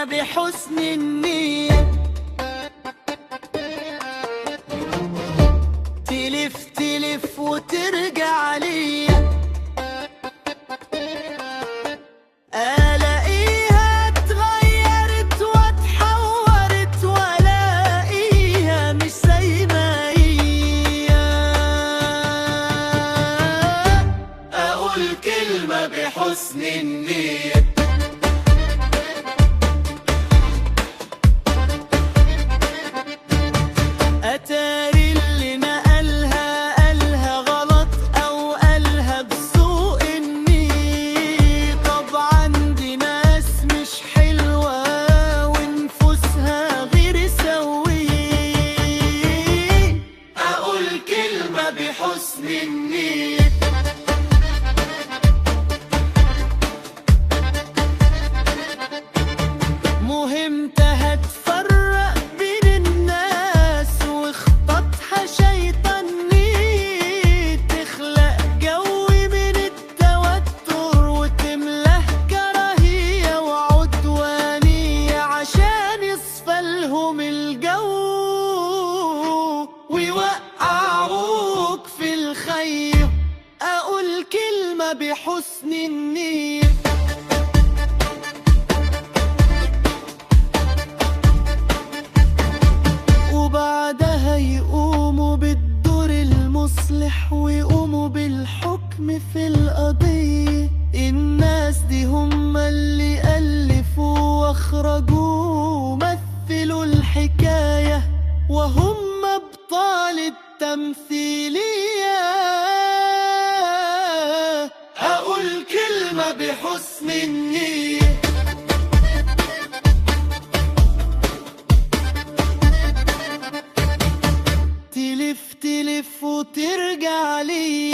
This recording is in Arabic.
كلمة بحسن النية، تلف تلف وترجع ليا، ألاقيها اتغيرت واتحورت وألاقيها مش زي ما هي. أقول كلمة بحسن النية، أتاري اللي نقلها قالها غلط أو قالها بسوء النية. طبعا دي ناس مش حلوة ونفوسها غير سوية. أقول كلمة بحسن النية، مهمتها تفرق بين الناس وخططها شيطانية، تخلق جو من التوتر وتملاه كراهية وعدوانية عشان يصفى لهم الجو ويوقعوك في الخير. أقول كلمة بحسن النية، وبعدها يقوموا بالدور المصلح ويقوموا بالحكم في القضية. الناس دي هم اللي ألفوا واخرجوا مثلوا الحكاية، وهم أبطال التمثيلية. أقول كلمة بحسن النية، تلف تلف وترجع لي.